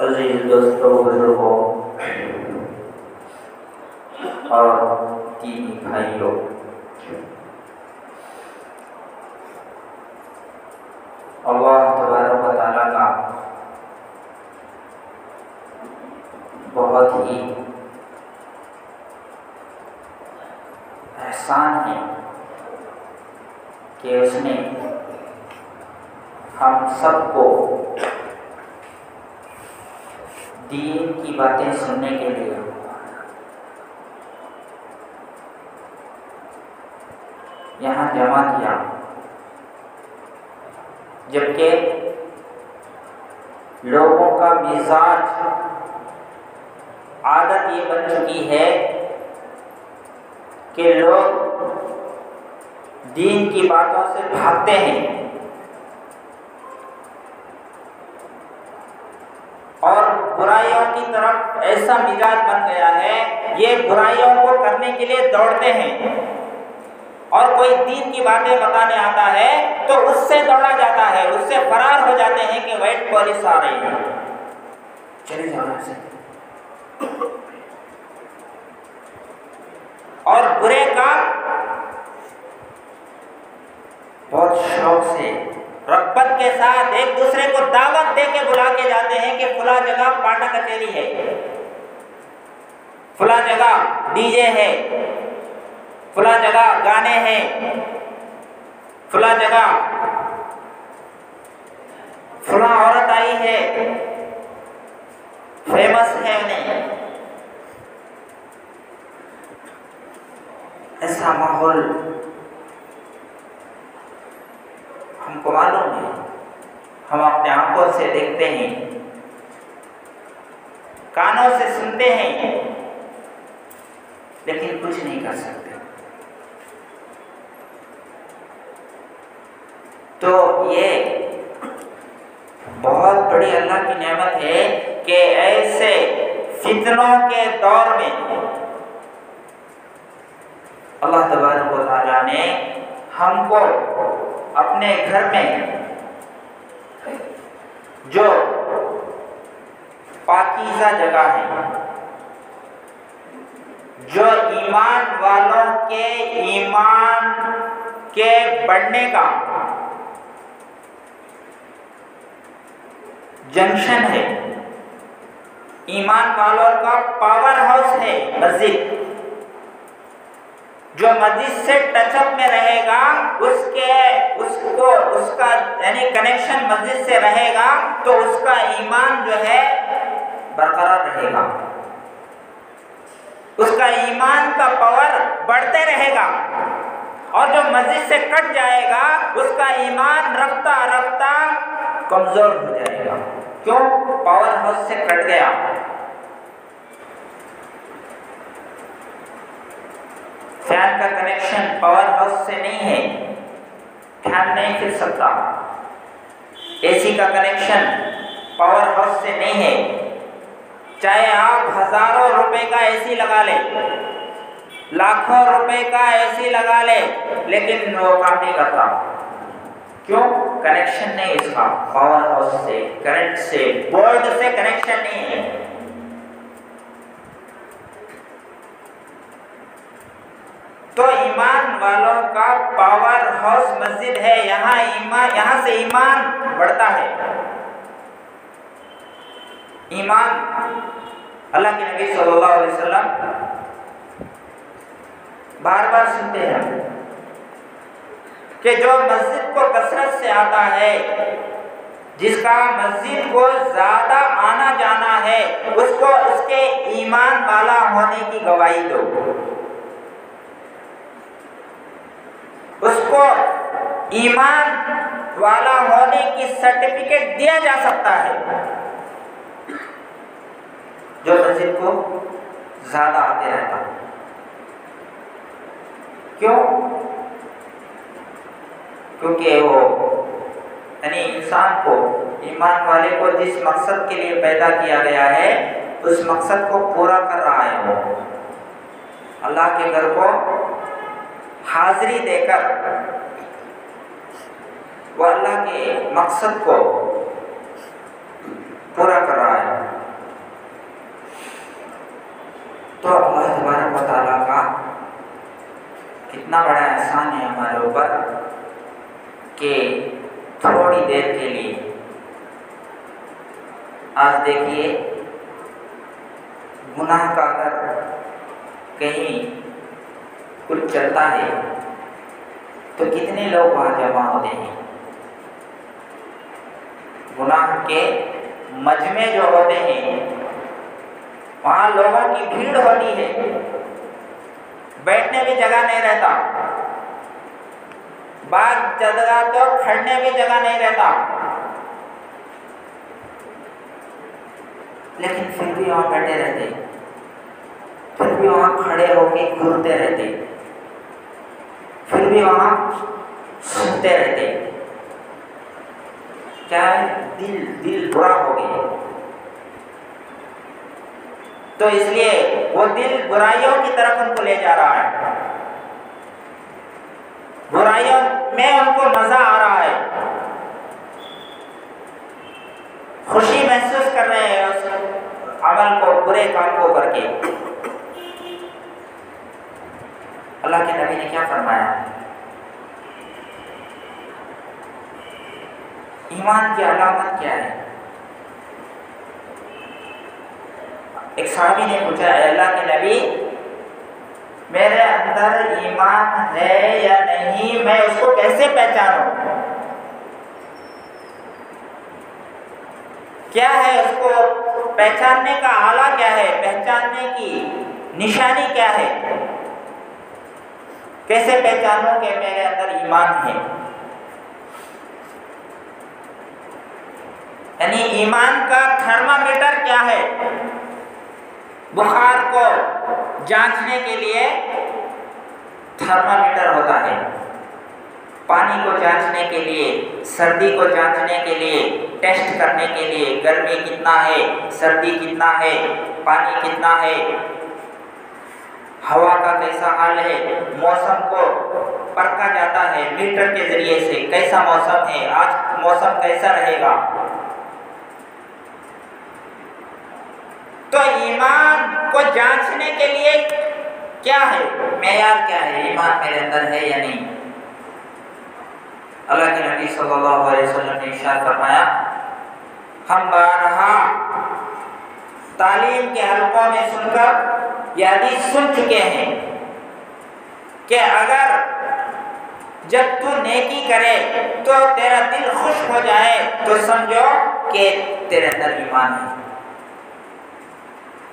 अजीज दोस्तों, बुजुर्गों और दीनी भाइयों, अल्लाह तबारक व तआला का बहुत ही एहसान है कि उसने हम सबको दीन की बातें सुनने के लिए यहाँ जमा किया, जबकि लोगों का मिजाज आदत ये बन चुकी है कि लोग दीन की बातों से भागते हैं और बुराइयों की तरफ ऐसा मिजाज बन गया है, ये बुराइयों को करने के लिए दौड़ते हैं और कोई दीन की बातें बताने आता है तो उससे दौड़ा जाता है, उससे फरार हो जाते हैं कि व्हाइट पुलिस आ रही है, चले जाओ से। और बुरे काम बहुत शौक से, रग़बत के साथ एक दूसरे को दावत दे के बुला के जाते हैं कि फला जगह पाटा कचेरी है, फला जगह डीजे है, फला जगह गाने हैं, फला जगह फला औरत आई है, फेमस है उन्हें। ऐसा माहौल हमको मालूम है, हम अपने आंखों से देखते हैं, कानों से सुनते हैं, लेकिन कुछ नहीं कर सकते। तो ये बहुत बड़ी अल्लाह की नेमत है कि ऐसे फितनों के दौर में अल्लाह तबारक व तआला ने हमको अपने घर में जो पाकीज़ा जगह है, जो ईमान वालों के ईमान के बढ़ने का जंक्शन है, ईमान वालों का पावर हाउस है मस्जिद, जो मस्जिद से टचअप में रहेगा उसका यानी कनेक्शन मस्जिद से रहेगा तो उसका ईमान जो है बरकरार रहेगा, उसका ईमान का पावर बढ़ते रहेगा। और जो मस्जिद से कट जाएगा उसका ईमान रफ्ता रफ्ता कमजोर हो जाएगा। क्यों? पावर हाउस से कट गया। फैन का कनेक्शन पावर हाउस से नहीं है, फैन नहीं फिर सकता। एसी का कनेक्शन पावर हाउस से नहीं है, चाहे आप हजारों रुपए का एसी लगा ले, लाखों रुपए का एसी लगा ले, लेकिन वो काम नहीं करता। क्यों? कनेक्शन नहीं इसका पावर हाउस से, करंट से, बोर्ड से कनेक्शन नहीं है। तो ईमान वालों का पावर हाउस मस्जिद है। यहाँ से ईमान बढ़ता है। ईमान अल्लाह के नबी सल्लल्लाहु अलैहि वसल्लम बार बार सुनते हैं कि जो मस्जिद को कसरत से आता है, जिसका मस्जिद को ज्यादा आना जाना है, उसको उसके ईमान वाला होने की गवाही दो। उसको ईमान वाला होने की सर्टिफिकेट दिया जा सकता है जो मस्जिद को ज्यादा आते रहता। क्यों? क्योंकि वो यानी इंसान को, ईमान वाले को जिस मकसद के लिए पैदा किया गया है उस मकसद को पूरा कर रहा है। वो अल्लाह के घर को हाजिरी देकर वो अल्लाह के मकसद को पूरा कर रहा है। तो अल्लाह तबारक व तआला का कितना बड़ा एहसान है हमारे ऊपर कि थोड़ी देर के लिए, आज देखिए गुनाह का अगर कहीं कुछ चलता है तो कितने लोग वहाँ जमा होते हैं। गुनाह के मजमे जो होते हैं वहाँ लोगों की भीड़ होती है, बैठने भी जगह नहीं रहता, बाग जगह तो खड़ने भी जगह नहीं रहता, लेकिन फिर भी वहाँ बैठे रहते, फिर भी वहाँ खड़े होकर घूरते रहते, फिर भी वहाँ सुनते रहते। क्या है? दिल बुरा हो गया। तो इसलिए वो दिल बुराइयों की तरफ उनको ले जा रहा है, बुराइयों में उनको मजा आ रहा है, खुशी महसूस कर रहे हैं उस अमल को, बुरे काम को करके। अल्लाह के नबी ने क्या फरमाया? ईमान की अलामत क्या है? एक सहाबी ने पूछा, अल्लाह के नबी मेरे अंदर ईमान है या नहीं, मैं उसको कैसे पहचानूं? क्या है उसको पहचानने का आला क्या है, पहचानने की निशानी क्या है? कैसे पहचानूं कि मेरे अंदर ईमान है? यानी ईमान का थर्मामीटर क्या है? बुखार को जांचने के लिए थर्मामीटर होता है, पानी को जांचने के लिए, सर्दी को जांचने के लिए, टेस्ट करने के लिए, गर्मी कितना है, सर्दी कितना है, पानी कितना है, हवा का कैसा हाल है, मौसम को परखा जाता है मीटर के जरिए से, कैसा मौसम है, आज मौसम कैसा रहेगा। तो ईमान को जांचने के लिए क्या है, मेयार क्या है, ईमान मेरे अंदर है या नहीं? अल्लाह के नबी सल्लल्लाहु अलैहि वसल्लम ने इरशाद फरमाया, हम बारहा तालीम के हलकों में सुनकर ये हदीस सुन चुके हैं कि अगर जब तू नेकी करे तो तेरा दिल खुश हो जाए तो समझो कि तेरे अंदर ईमान है,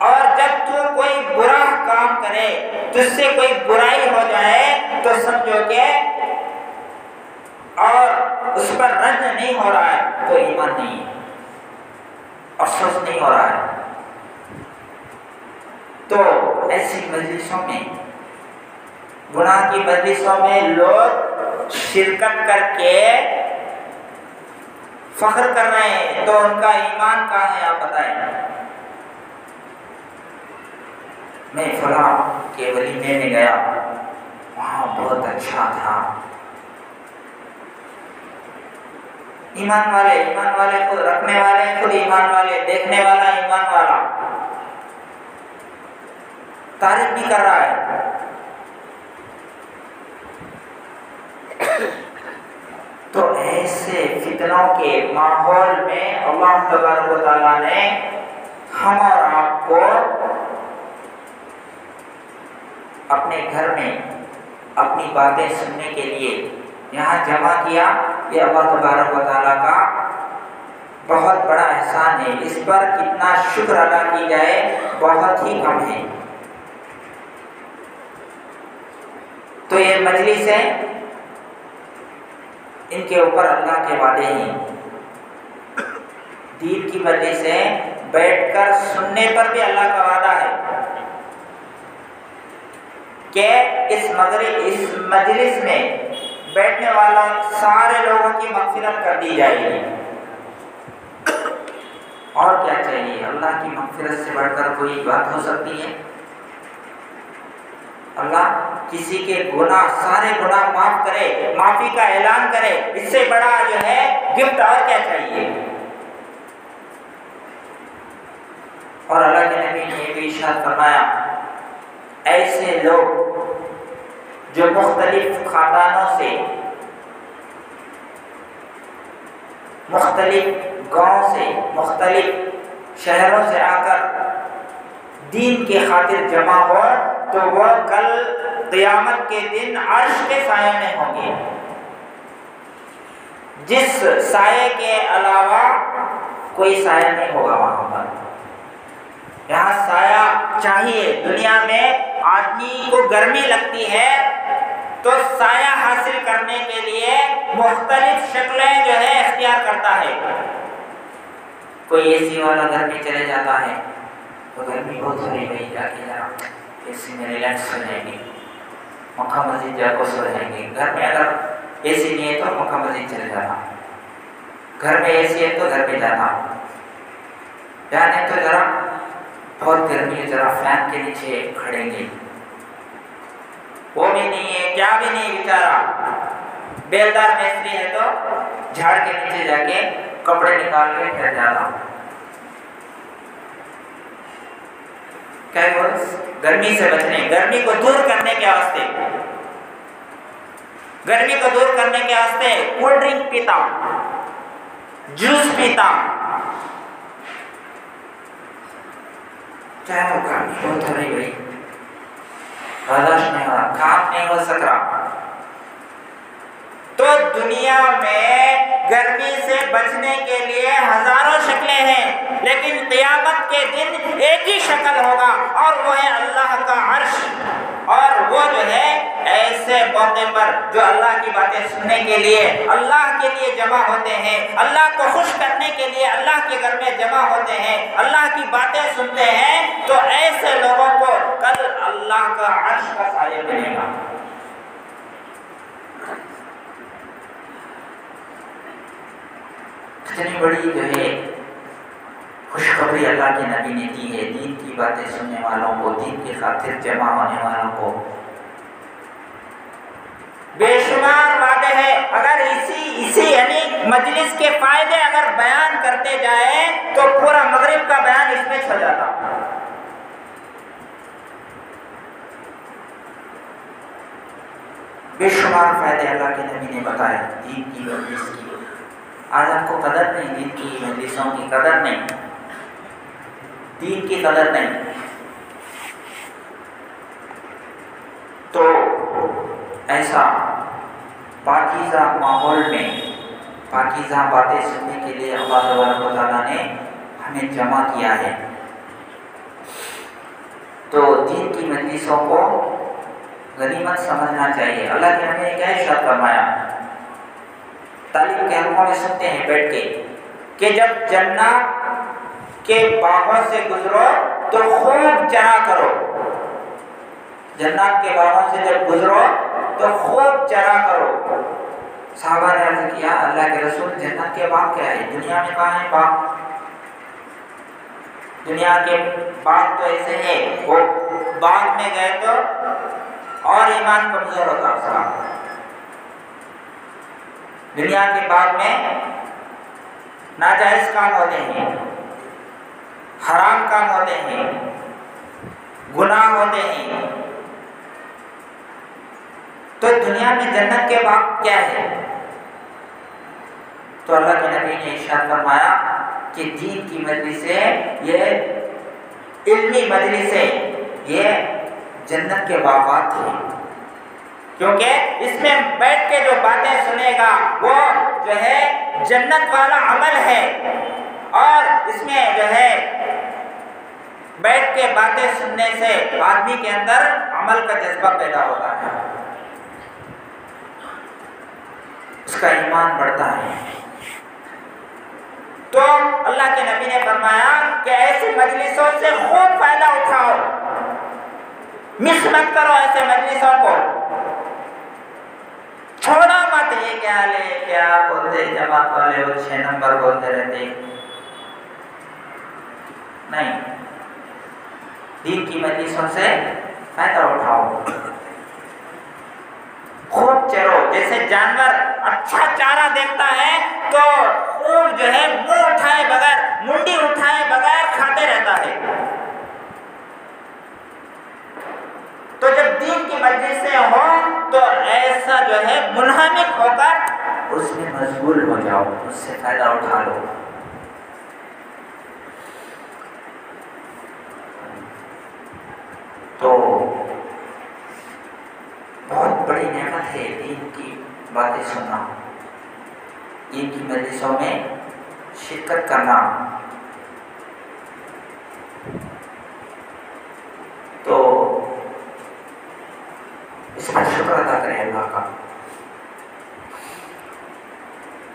और जब तू कोई बुरा काम करे, तुझसे कोई बुराई हो जाए तो समझो कि और उस पर रंज नहीं हो रहा है तो ईमान नहीं है, अफसोस नहीं हो रहा है। तो ऐसी मजलिसों में, गुनाह की मजलिसों में लोग शिरकत करके फख्र कर रहे हैं, तो उनका ईमान कहाँ है आप बताएं। मैं फलां के वलीमे में गया, वहाँ बहुत अच्छा था। ईमान वाले खुद रखने वाले, खुद ईमान वाले, देखने वाला ईमान वाला तारीफ भी कर रहा है। तो ऐसे फितनों के माहौल में अल्लाह तबारक व तआला ने हम और आपको अपने घर में अपनी बातें सुनने के लिए यहाँ जमा किया। ये अल्लाह तबारक व तआला का बहुत बड़ा एहसान है। इस पर कितना शुक्र अदा की जाए बहुत ही कम है। तो ये मजलिस है, इनके ऊपर अल्लाह के वादे हैं। दीन की मजलिस है, बैठकर सुनने पर भी अल्लाह का वादा है कि इस मजलिस में बैठने वाला सारे लोगों की मग़फ़िरत कर दी जाएगी। और क्या चाहिए? अल्लाह की मग़फ़िरत से बढ़कर कोई बात हो सकती है? अल्लाह किसी के गुनाह, सारे गुनाह माफ करे, माफी का ऐलान करे, इससे बड़ा जो है गिफ्ट और क्या चाहिए? और अल्लाह के नबी ने ये भी इरशाद फरमाया, ऐसे लोग जो मुख्तलिफ खानदानों से, मुख्तलिफ गाँव से, मुख्तलिफ शहरों से आकर दीन के खातिर जमा हो, तो वह कल क़यामत के दिन अर्श के साये में होंगे, जिस साये के अलावा कोई साया नहीं होगा वहां पर। यहाँ साया चाहिए। दुनिया में आदमी को गर्मी लगती है तो साया हासिल करने के लिए मुख्तलिफ शक्लें जो है इख्तियार करता है। कोई एसी वाला घर में चले जाता है तो गर्मी बहुत हो रही है, जाके जरा एसी में रिलैक्स हो जाएंगे, मक्का मस्जिद जाकर सो जाएंगे। घर में अगर एसी नहीं है तो मक्का मस्जिद चले जाना, घर में एसी है तो घर पे जाना, जाने तो जरा बहुत गर्मी है, जरा फैन के नीचे खड़ेंगे। वो भी नहीं है, क्या भी नहीं, बेचारा बेलदार मिस्त्री है तो झाड़ के नीचे जाके कपड़े निकाल के फिर जाना। क्या गर्मी से बचने, गर्मी को दूर करने के वास्ते, गर्मी को दूर करने के वास्ते कोल्ड ड्रिंक पीता, जूस पीता, चाहे वो गर्मी बहुत हो रही भाई, बर्दाश्त नहीं हो रहा, काम नहीं हो सक रहा। तो दुनिया में गर्मी से बचने के लिए हजारों शक्लें हैं, लेकिन क़यामत के दिन एक ही शक्ल होगा और वो है अल्लाह का अर्श। और वो जो है ऐसे मौके पर जो अल्लाह की बातें सुनने के लिए, अल्लाह के लिए जमा होते हैं, अल्लाह को खुश करने के लिए अल्लाह के घर में जमा होते हैं, अल्लाह की बातें सुनते हैं, तो ऐसे लोगों को कल अल्लाह का अर्श का साया मिलेगा। इतनी बड़ी जो है खुशखबरी अल्लाह के नबी ने दी है दीन की बातें सुनने वालों को, दीन की खातिर जमा होने वालों को। बेशुमार वादे है। अगर इसी यानी मजलिस के फायदे अगर बयान करते जाए तो पूरा मगरिब का बयान इसमें छल जाता। बेशुमार फायदे अल्लाह के नबी ने बताए दीन की मजलिस की। आज आपको कदर नहीं, दीन की मजलिसों की कदर नहीं, दीन की कदर नहीं। तो ऐसा पाकीज़ा माहौल में पाकीज़ा बातें सुनने के लिए अल्लाह तआला ने हमें जमा किया है। तो दीन की मजलिसों को गनीमत समझना चाहिए। अल्लाह ने हमें क्या इरशाद फरमाया, तालीम के हलकों में सुनते हैं बैठ के कि जब जन्नत के बागों से गुजरो तो खूब चरा करो। जन्नत के बागों से जब गुजरो तो खूब चरा करो। साहबा ने अर्ज किया, अल्लाह के रसूल जन्नत के बाग क्या है? दुनिया में कहाँ है बाग? दुनिया के बाग तो ऐसे हैं, वो बाग में गए तो और ईमान कमजोर होता उसका। दुनिया के बाग में नाजायज काम होते हैं, हराम काम होते हैं, गुनाह होते हैं। तो दुनिया में जन्नत के बाग क्या है? तो अल्लाह के नबी ने इरशाद फरमाया कि दीन की मजलिसें, ये इल्मी मजलिसें, ये जन्नत के बागात हैं। क्योंकि इसमें बैठ के जो बातें सुनेगा वो जो है जन्नत वाला अमल है, और इसमें जो है बैठ के बातें सुनने से आदमी के अंदर अमल का जज्बा पैदा होता है, उसका ईमान बढ़ता है। तो अल्लाह के नबी ने फरमाया कि ऐसी मजलिसों से खूब फायदा उठाओ, मिस मत करो ऐसे मजलिसों को, छोड़ो मत। ये क्या ले क्या बोलते जमात वाले, वो 6 नंबर बोलते रहते, नहीं, दीन की मजलिसों से फायदा उठाओ, खूब चरो। जैसे जानवर अच्छा चारा देखता है तो खूब जो है मुंह उठाए बगैर, मुंडी उठाए बगैर खाते रहता है। तो जब दीन की मजलिसें हो तो ऐसा जो है मुनहमिक होकर उसमें मशगूल हो जाओ, उससे फायदा उठा लो। तो बहुत बड़ी नेमत है दीन की बातें सुनना, दीन की मजलिसों में शिरकत करना। तो इसका शुक्र अदा करें अल्लाह का।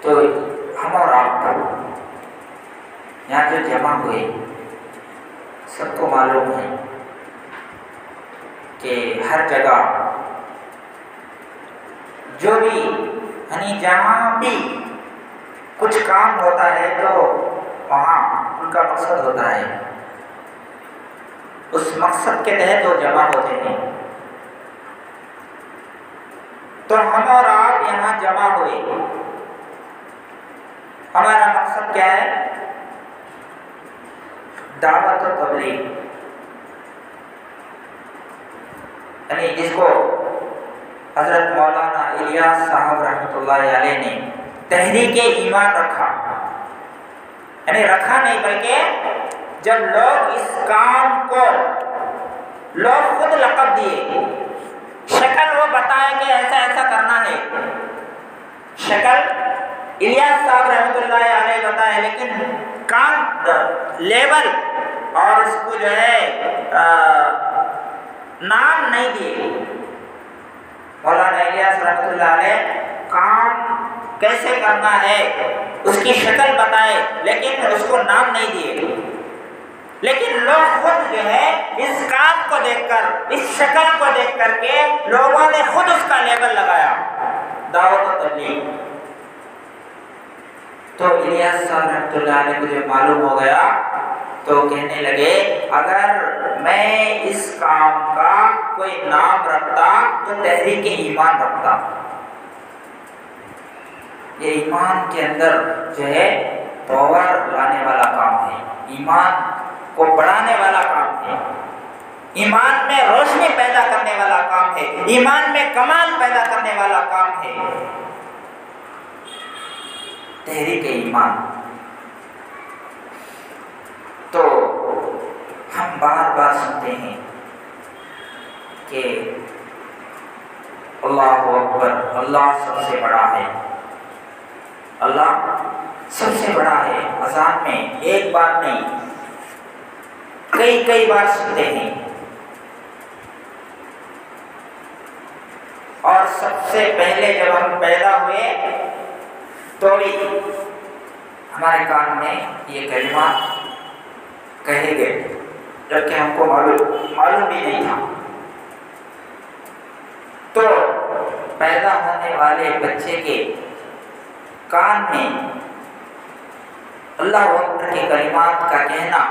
तो हम और आप यहाँ जो जमा हुए, सबको मालूम है कि हर जगह जो भी यानी जहाँ भी कुछ काम होता है तो वहाँ उनका मकसद होता है, उस मकसद के तहत वो जमा होते हैं। तो हम और आप यहाँ जमा हुए, हमारा मकसद क्या है? दावत और तबलीग, यानी जिसको हजरत मौलाना इलियास साहब रहमतुल्लाह अलैह ने तहरीके ईमान रखा, यानी रखा नहीं बल्कि जब लोग इस काम को लोग खुद लक़ब दिए, शक्ल वो बताए कि ऐसा ऐसा करना है, शक्ल इलियास साहब रहमतुल्लाह अलैह बताए, लेकिन काम लेवल और इसको जो है नाम नहीं दिए। मौलाना इलियास रहमतुल्लाह अलैह काम कैसे करना है उसकी शक्ल बताए, लेकिन उसको नाम नहीं दिए। लेकिन लोग खुद जो है इस काम को देखकर, इस शक्ल को देख करके लोगों ने खुद उसका लेबल लगाया, दावत और तबलीग। तो इलियास साहब रहमतुल्लाह अलैह को जब मालूम हो गया तो कहने लगे, अगर मैं इस काम का कोई नाम रखता तो तहरीक ईमान रखता। ये ईमान के अंदर जो है पावर लाने वाला काम है, ईमान को बढ़ाने वाला काम है, ईमान में रोशनी पैदा करने वाला काम है, ईमान में कमाल पैदा करने वाला काम है, तहरीक ईमान। तो हम बार बार सुनते हैं कि अल्लाहु अकबर, अल्लाह सबसे बड़ा है, अल्लाह सबसे बड़ा है। अज़ान में एक बार नहीं, कई कई बार सुनते हैं। और सबसे पहले जब हम पैदा हुए तो भी हमारे कान में ये कलिमा कहे गए, जबकि हमको मालूम भी नहीं था। तो पैदा होने वाले बच्चे के कान में अल्लाह अकबर के कलिमात का कहना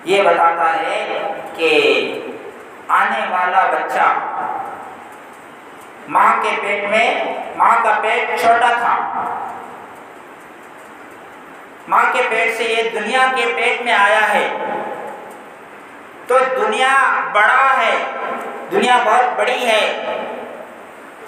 ये बताता है कि आने वाला बच्चा माँ के पेट में, माँ का पेट छोटा था, माँ के पेट से ये दुनिया के पेट में आया है, तो दुनिया बड़ा है, दुनिया बहुत बड़ी है।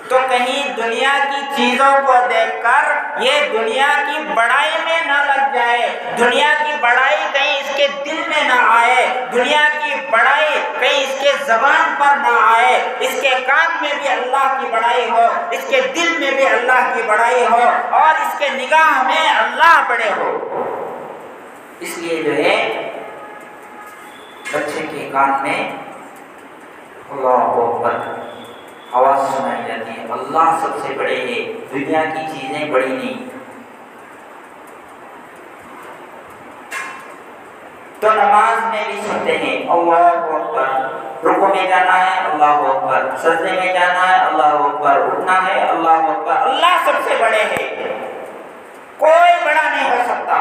तो कहीं दुनिया की चीजों को देखकर ये दुनिया की बड़ाई में ना लग जाए, दुनिया की बड़ाई कहीं इसके दिल में ना आए, दुनिया की बड़ाई कहीं इसके जबान पर ना आए, इसके कान में भी अल्लाह की बड़ाई हो, इसके दिल में भी अल्लाह की बड़ाई हो और इसके निगाह में अल्लाह बड़े हो। इसलिए जो है बच्चे के कान में अल्लाहु अकबर आवाज सुनाई जाती है, अल्लाह सबसे बड़े है, दुनिया की चीजें बड़ी नहीं। तो नमाज में भी सुनते हैं अल्लाहु अकबर, रुकू में जाना है अल्लाहु अकबर, सजदे में जाना है अल्लाहु अकबर, उठना है अल्लाहु अकबर। अल्लाह सबसे बड़े है, कोई बड़ा नहीं हो सकता।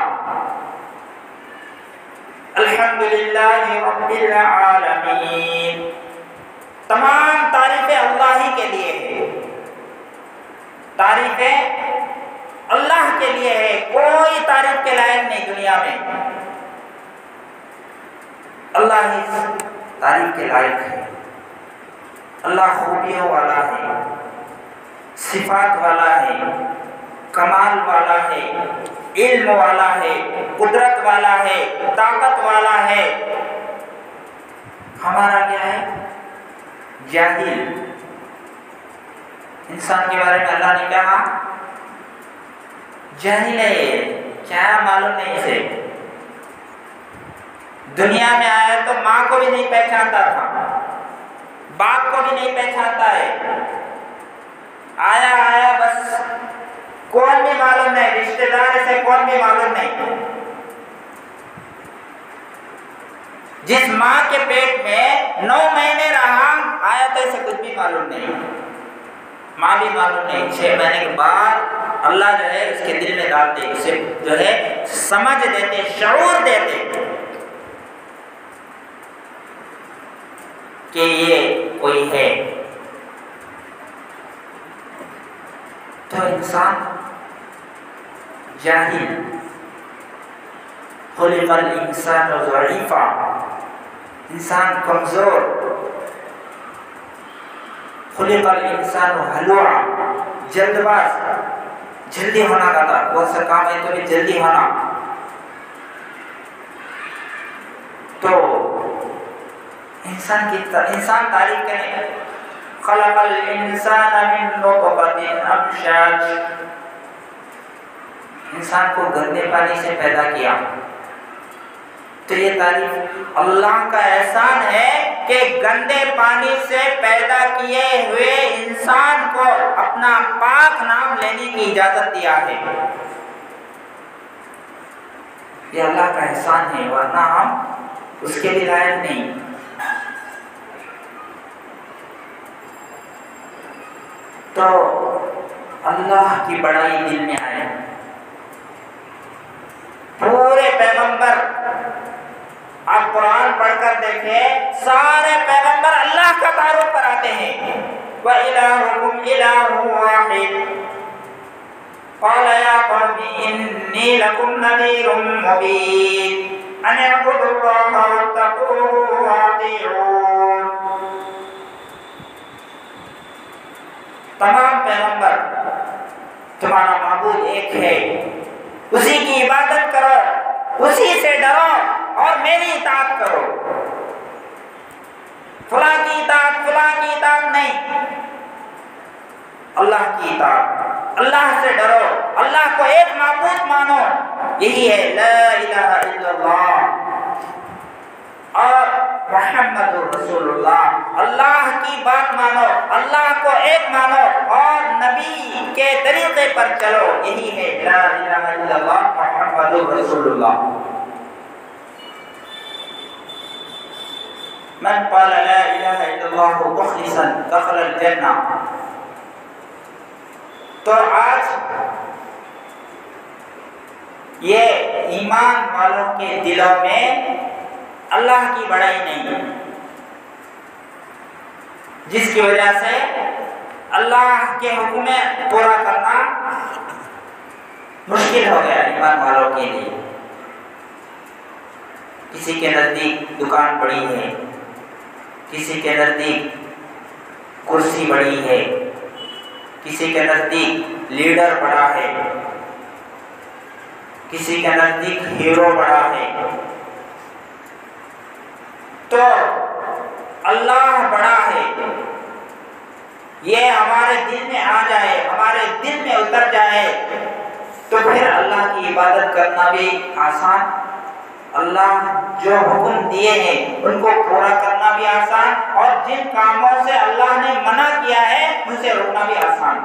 अल्हम्दुलिल्लाहि रब्बिल आलमीन, तमाम तारीफें अल्लाह ही के लिए है, तारीफें अल्लाह के लिए है, कोई तारीफ के लायक नहीं दुनिया में, अल्लाह ही तारीफ के लायक है। अल्लाह खूबियों वाला है, सिफात वाला है, कमाल वाला है, इल्म वाला है, कुदरत वाला है, ताकत वाला है। हमारा क्या है? जाहिल। इंसान के बारे में अल्लाह ने कहा जाहिल है, क्या मालूम नहीं इसे। दुनिया में आया तो माँ को भी नहीं पहचानता था, बाप को भी नहीं पहचानता है, आया बस, कौन भी मालूम नहीं, रिश्तेदार से कौन भी मालूम नहीं। जिस माँ के पेट में 9 महीने रहा, आया तो इसे कुछ भी मालूम नहीं, माँ भी मालूम नहीं। 6 महीने के बाद अल्लाह जो है उसके दिल में डालते, उसे जो है समझ देते, शऊर देते कि ये कोई है। तो इंसान जाहिल, खुलिक़ल इंसानु ज़ईफ़ा, इंसान कमजोर, खुलिक़ल इंसानु हलुआ, जल्दबाज, जल्दी होना का था, बहुत सा काम है तो भी जल्दी होना। तो इंसान तारीफ करें, खलक़ल इंसान मिन नुतफ़तिन अमशाज, इंसान को गंदे पानी से पैदा किया। तो ये तारीफ अल्लाह का एहसान है कि गंदे पानी से पैदा किए हुए इंसान को अपना पाक नाम लेने की इजाजत दिया है। ये अल्लाह का एहसान है, वरना हम उसके भी लायक नहीं। तो अल्लाह की बड़ाई दिल में आए। पूरे पैगंबर, आप कुरान पढ़कर देखें, सारे पैगंबर अल्लाह का तारुफ कराते हैं। व इलाहुकुम इलाहुन वाहिद, क़ाल या क़ौमी इन्नी लकुम नज़ीरुम मुबीन अन अ'बुदुल्लाह वत्तक़ूहु व अतीऊन। तमाम पैगंबर, तुम्हारा माबूद एक है, उसी की इबादत करो, उसी से डरो और मेरी इताअत करो। फलां की इताअत, फलां की इताअत नहीं, अल्लाह की इताअत। अल्लाह से डरो, अल्लाह को एक माबूद मानो, यही है ला इलाहा इल्लल्लाह और मुहम्मदुर रसूलुल्लाह। अल्लाह की बात मानो, अल्लाह को एक मानो और नबी के तरीके पर चलो, यही है ला इलाहा इल्लल्लाह मुहम्मदुर रसूलुल्लाह। मन क़ाल ला इलाहा इल्लल्लाह मुख़लिसन दख़लल जन्नह। तो आज ये ईमान वालों के दिलों में अल्लाह की बड़ाई नहीं, जिसकी वजह से अल्लाह के हुक्म पूरा करना मुश्किल हो गया ईमान वालों के लिए। किसी के नज़दीक दुकान बड़ी है, किसी के नज़दीक कुर्सी बड़ी है, किसी के नज़दीक लीडर बड़ा है, किसी के नज़दीक हीरो बड़ा है। तो अल्लाह बड़ा है, ये हमारे दिल में आ जाए, हमारे दिल में उतर जाए, तो फिर अल्लाह की इबादत करना भी आसान, अल्लाह जो हुक्म दिए हैं उनको पूरा करना भी आसान, और जिन कामों से अल्लाह ने मना किया है उनसे रोकना भी आसान।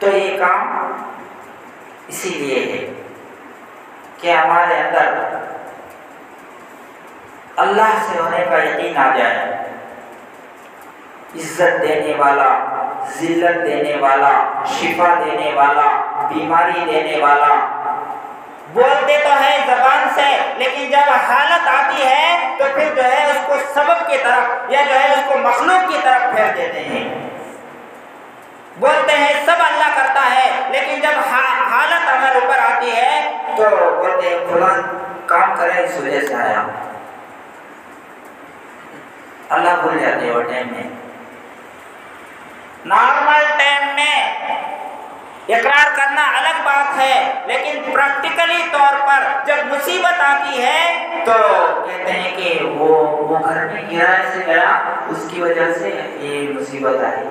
तो ये काम इसीलिए है कि हमारे अंदर अल्लाह से होने का यकीन आ जाए। इज्जत देने वाला, जिल्लत देने वाला, शिफा देने वाला, बीमारी देने वाला, बोलते तो है जबान से, लेकिन जब हालत आती है तो फिर जो है उसको सबब की तरफ या जो है उसको मखलूक की तरफ फेर देते हैं। बोलते हैं सब अल्लाह करता है, लेकिन जब हालत हमारे ऊपर आती है तो बोलते हैं खुदा काम करे इस वजह से आया। अल्लाह भूल जाते हैं वो टाइम में। नॉर्मल टाइम में इकरार करना अलग बात है, लेकिन प्रैक्टिकली तौर पर जब मुसीबत आती है तो कहते हैं कि वो घर में किराए से गया, उसकी वजह से ये मुसीबत आई,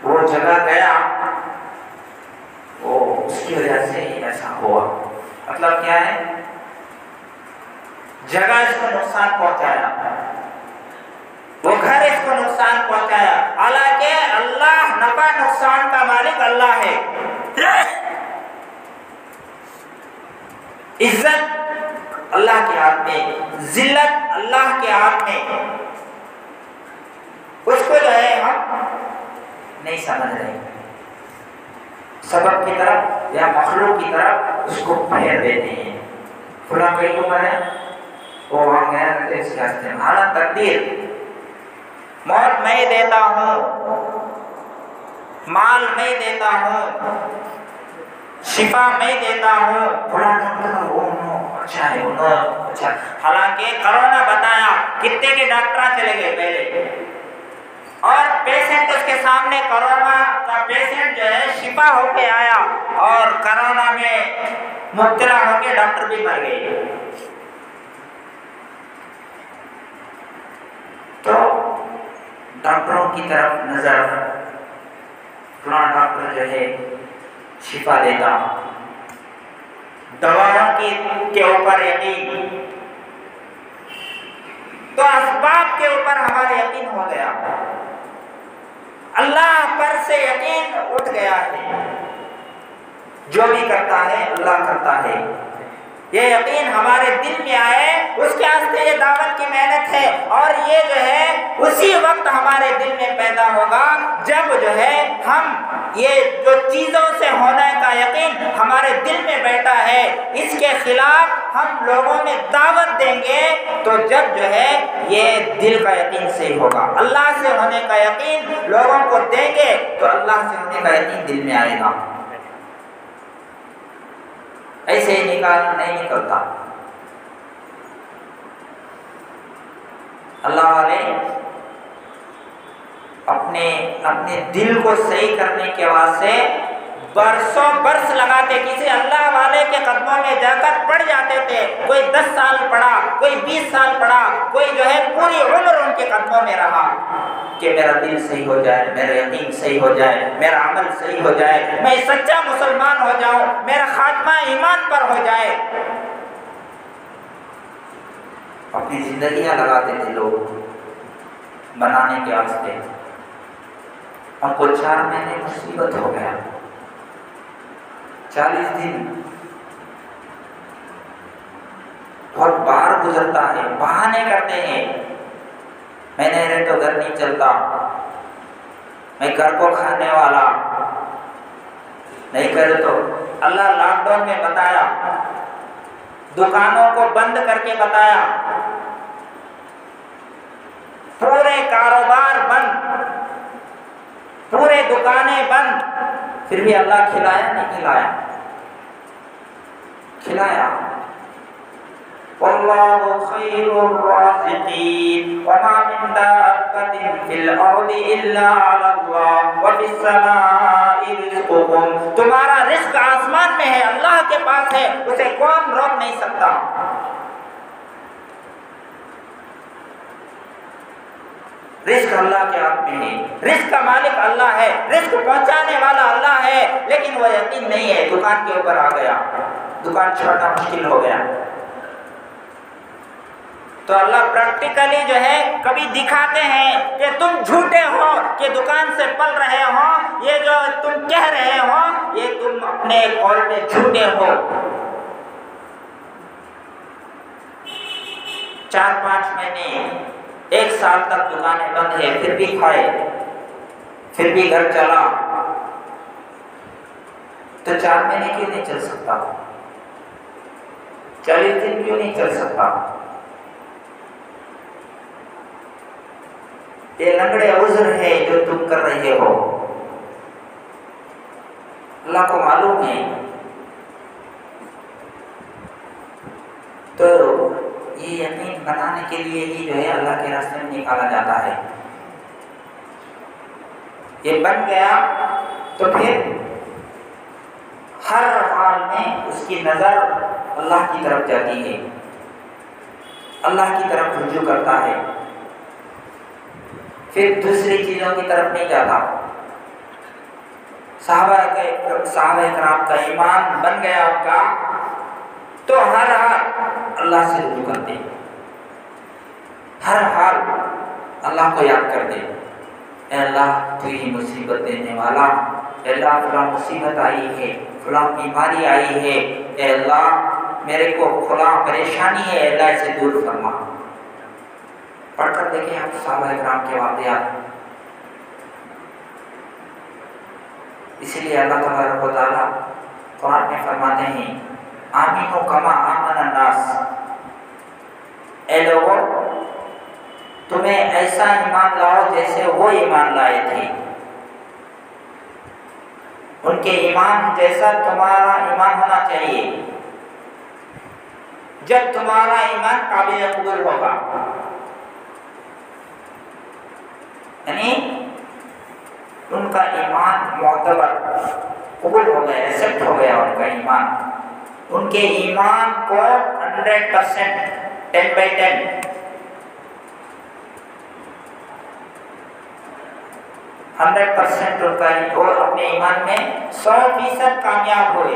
वो जगह गया, वो उसकी वजह से ऐसा हुआ। मतलब क्या है, जगह इसको नुकसान पहुंचाया, वो घर इसको नुकसान पहुंचाया, हालांकि अल्लाह नफा नुकसान का मालिक अल्लाह है। इज्जत अल्लाह के हाथ में, जिल्लत अल्लाह के हाथ में, उसको जो है हम नहीं समझ रहे, सबब की तरफ या मखलूक की तरफ उसको फेर देते हैं। फुला कहीं को मरे, वो वहां गया करते इसके रास्ते में। हालांकि तकदीर, मौत मैं देता हूँ, माल मैं देता हूँ, शिफा मैं देता हूँ, फुला अच्छा है, अच्छा। हालांकि कोरोना बताया कितने के डॉक्टर चले गए पहले, और पेशेंट उसके सामने, कोरोना का पेशेंट जो है शिफा होके आया और कोरोना में मुब्तला होके डॉक्टर भी मर गए। तो डॉक्टरों की तरफ नजर, फलां डॉक्टर जो है शिफा देता, दवाओं के ऊपर यकीन, तो असबाब के ऊपर हमारा यकीन हो गया, अल्लाह पर से यकीन उठ गया है। जो भी करता है अल्लाह करता है, ये यकीन हमारे दिल में आए, उसके वास्ते ये दावत की मेहनत है। और ये जो है उसी वक्त हमारे दिल में पैदा होगा जब जो है हम ये जो चीज़ों से होने का यकीन हमारे दिल में बैठा है, इसके खिलाफ हम लोगों में दावत देंगे, तो जब जो है ये दिल का यकीन से होगा। अल्लाह से होने का यकीन लोगों को देंगे तो अल्लाह से होने का यकीन दिल में आएगा, ऐसे ही नहीं निकलता। अल्लाह वाले अपने दिल को सही करने के वास्ते बरसों बरस लगाते। किसी अल्लाह वाले के कदमों में में जाकर पढ़ जाते थे। कोई 10 साल पढ़ा, कोई 20 साल पढ़ा, कोई जो है पूरी उम्र उनके कदमों में रहा कि मेरा दिल सही हो जाए, मेरा यकीन सही हो जाए, मेरा अमल सही हो जाए, मैं सच्चा मुसलमान हो जाऊं, मेरा खात्मा ईमान पर हो जाए। अपनी जिंदगियां लगाते थे लोग बनाने के वास्ते। हमको 4 महीने मुसीबत हो गया, 40 दिन बहुत बार गुजरता है, बहाने करते हैं, मैं नहीं रहे तो घर नहीं चलता, मैं घर को खाने वाला नहीं करे तो। अल्लाह लॉकडाउन में बताया, दुकानों को बंद करके बताया, पूरे कारोबार बंद, पूरे दुकानें बंद, फिर भी अल्लाह खिलाया नहीं खिलाया? खिलाया। वल्लाहु खैरुर राज़िक़ीन वमा मिन दाब्बतिन फिल अर्दि इल्ला अल्लाह व फिस समाई रिज़्क़ुकुम। तुम्हारा रिज़्क़ आसमान में है, अल्लाह के पास है, उसे कौन रोक नहीं सकता। रिज़्क़ अल्लाह के हाथ में है, रिज़्क़ का मालिक अल्लाह है, रिज़्क़ पहुंचाने वाला अल्लाह है, लेकिन वो यकीन नहीं है। दुकान के ऊपर आ गया, दुकान छोड़ना मुश्किल हो गया, तो अल्लाह प्रैक्टिकली जो है कभी दिखाते हैं कि तुम झूठे हो, कि दुकान से पल रहे हो, ये जो तुम कह रहे हो ये तुम अपने कौल में झूठे हो। 4-5 महीने 1 साल तक दुकानें बंद है, फिर भी खाए, फिर भी घर चला, तो 4 महीने क्यों नहीं चल सकता? 40 दिन क्यों नहीं चल सकता? ये लंगड़े उज़्र है जो तुम कर रहे हो, अल्लाह को मालूम है। तो ये यकीन बनाने के लिए ही जो है अल्लाह के रास्ते में निकाला जाता है। ये बन गया तो फिर हर हाल में उसकी नज़र अल्लाह की तरफ जाती है, अल्लाह की तरफ रुजू करता है, फिर दूसरी चीज़ों की तरफ नहीं जाता। सहाबा इकराम का ईमान बन गया उनका, तो हर हाल अल्लाह से रुजू करते, हर हाल अल्लाह को याद करते। ऐ अल्लाह तू ही मुसीबत देने वाला, अल्लाह फलां मुसीबत आई है, फलां बीमारी आई है, ऐ अल्लाह मेरे को फलां परेशानी है, अल्लाह से दूर फरमा। पढ़कर देखें आप सहाबा इकराम के वाक़यात। इसीलिए अल्लाह तबारक व तआला कुरान में फरमाते हैं, आमीनु कमा आमन नास, ऐ लोगों तुम्हें ऐसा ईमान लाओ जैसे वो ईमान लाए थे, उनके ईमान जैसा तुम्हारा ईमान होना चाहिए। जब तुम्हारा ईमान काबिल कबूल होगा, यानी उनका ईमान मोतबर कबूल हो गया, एक्सेप्ट हो गया उनका ईमान, उनके ईमान को 100% 10/10 100% उनका और अपने ईमान में 100% कामयाब हुए।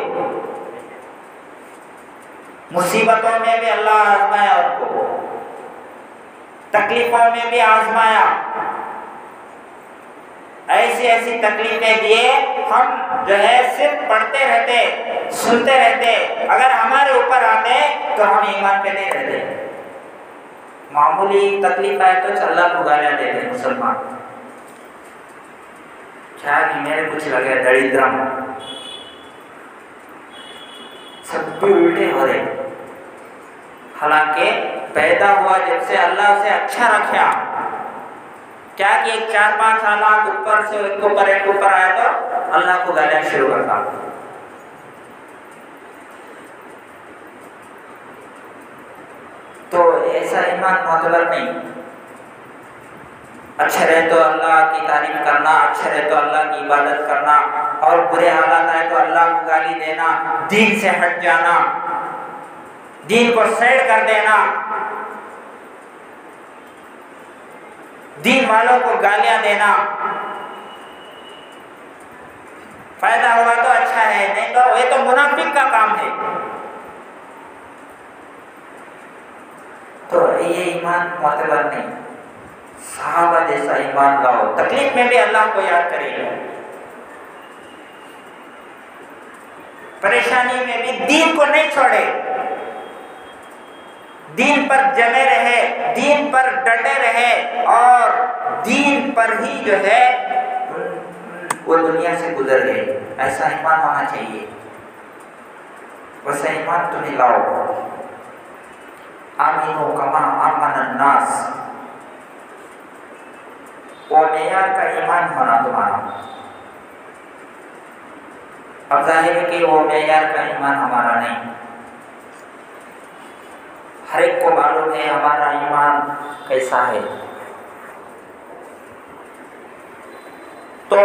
मुसीबतों में भी अल्लाह आजमाया उनको, तकलीफों में भी आजमाया, ऐसी ऐसी तकलीफें दिए। हम जो है सिर्फ पढ़ते रहते, सुनते रहते, अगर हमारे ऊपर आते तो हम ईमान पे नहीं रहते। मामूली तकलीफ आए तो अल्लाह को गालियां देते मुसलमान, क्या कि मेरे कुछ लगे दरिद्रम, सब भी उल्टे हो रहे। हालांकि पैदा हुआ जब से अल्लाह उसे अच्छा रखा, क्या कि 4-5 साल ऊपर से एक ऊपर आया तो अल्लाह को गालियां शुरू करता। तो ऐसा ईमान मोतबर नहीं। अच्छे रहे तो अल्लाह की तारीफ करना, अच्छे रहे तो अल्लाह की इबादत करना, और बुरे हालात आए तो अल्लाह को गाली देना, दीन से हट जाना, दीन को सेड कर देना, दीन वालों को गालियां देना, फायदा हुआ तो अच्छा है, नहीं तो ये तो मुनाफिक का काम है। तो ये ईमान मोतबर नहीं, सहाबा जैसा ईमान लाओ, तकलीफ में भी अल्लाह को याद करेगा, परेशानी में भी दीन को नहीं छोड़े, दीन पर जमे रहे, दीन पर डटे रहे और दीन पर ही जो है वो दुनिया से गुजर गए। ऐसा ईमान होना चाहिए, वैसा ईमान तुम्हें लाओ। आमीनो कमा आमन अन्नास, वो मेयार का ईमान होना तुम्हारा। अब जाहिर है कि वो मेयार का ईमान हमारा नहीं, हर एक को मालूम है हमारा ईमान कैसा है। तो